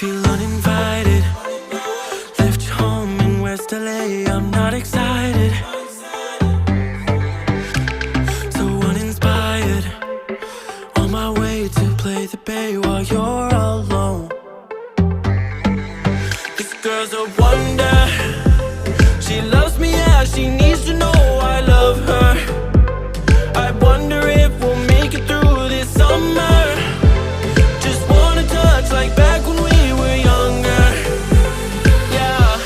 Feel uninvited. Left your home in West LA, I'm not excited. So uninspired. On my way to play the bay while you're alone. This girl's a wonder. She loves me, yeah, she needs to know I love her. I wonder if we'll make it through this summer. Just wanna touch like back when we were younger. Yeah.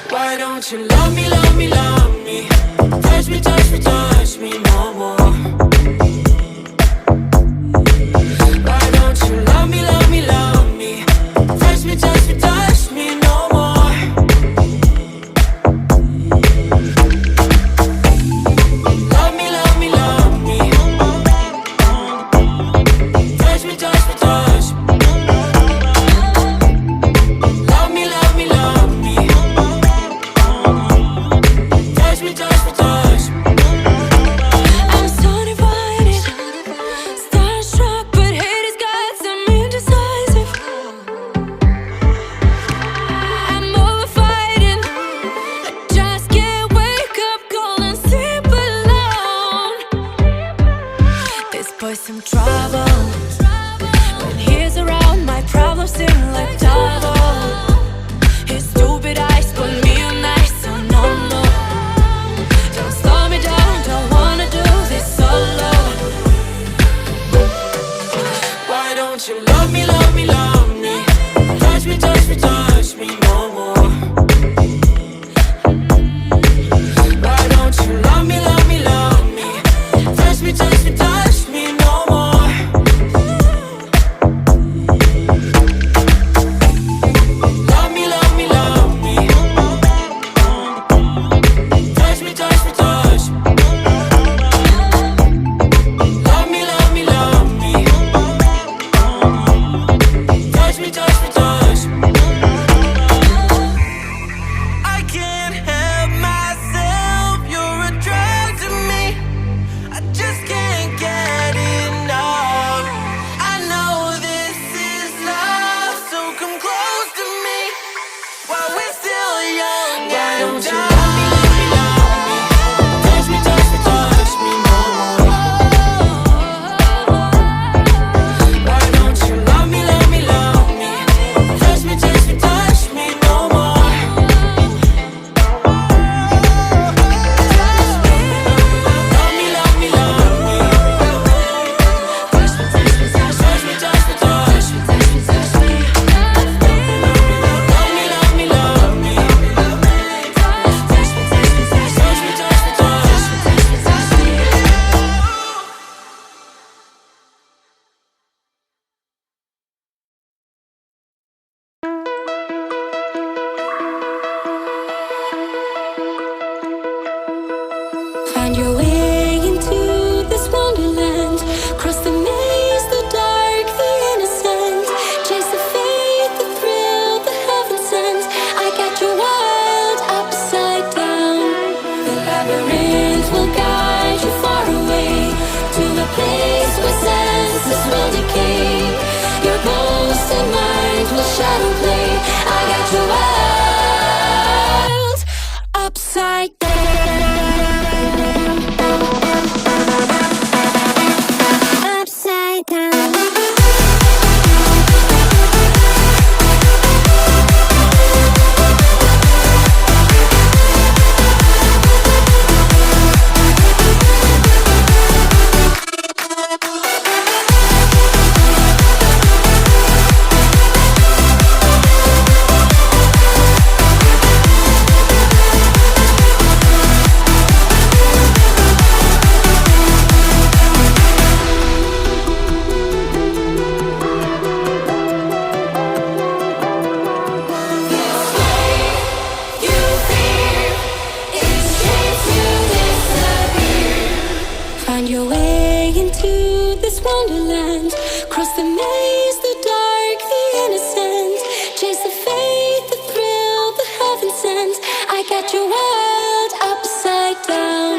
Why don't you love me, love me, love me? Touch me, touch me, touch me no more. Why don't you love me, love me, love me? Touch me, touch me, touch me no more. Love me, love me, love me. Touch me, touch me, touch me. Love me, love me, love me. Touch me, touch me, touch me. I'm so divided, starstruck, but hate has got some indecisive. I'm over fighting, I just can't wake up cold and sleep alone. This boy's some trouble. When he's around, my problems seem like double. His stupid eyes put me on ice, so no, no. Don't slow me down, don't wanna do this solo. Why don't you love me, love me, love me? Touch me, touch me, touch me no more. Why don't you love me, love me, love me? Touch me, touch me, touch me no more. Love me, love me, love me. Touch me, touch me, touch me. Love me, love me, love me. Touch me, touch me, touch me. I can't help myself, you're a drug to me. I just can't get enough. I know this is love, so come close to me while we're still young. Why don't you love me, love me, love me? Touch me, touch me, touch me no more. Why don't you love me, love me, love me? Touch me, touch me, touch me no more. Love me, love me, love me. Touch me, touch me, touch me, touch me, touch me, touch me, touch me. Love me, love me, love me. Touch me, touch me, touch me, touch me, touch me, touch me, touch me, touch me. Find your way into this wonderland. Cross the maze, the dark, the innocent. Chase the faith, the thrill, the heaven sent. I got you wild upside down. The labyrinth will guide you far away to a place where senses will decay. Your ghost and mind will shadow play. I got you wild upside down. Upside down. Find your way into this wonderland. Cross the maze, the dark, the innocent. Chase the faith, the thrill, the heaven sent. I got you wild upside down.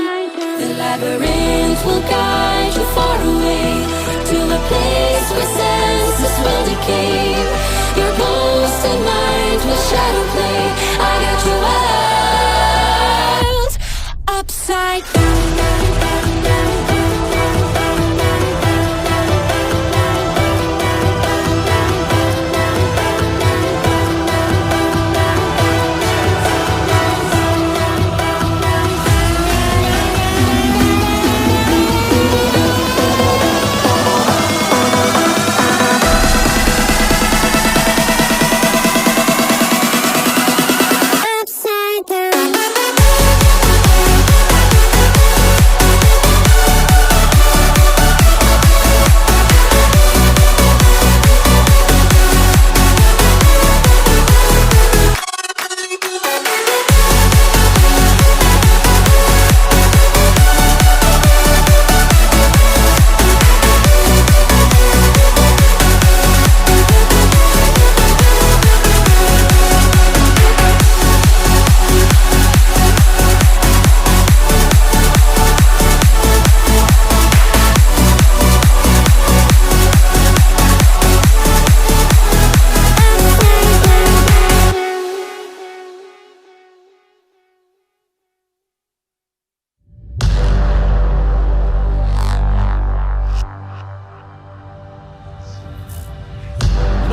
The labyrinth will guide you far away to a place where senses will decay. You're born upside down.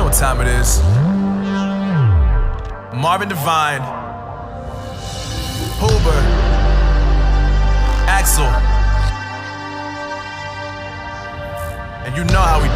What time it is? Marvin Devine, Huber, Axel, and you know how we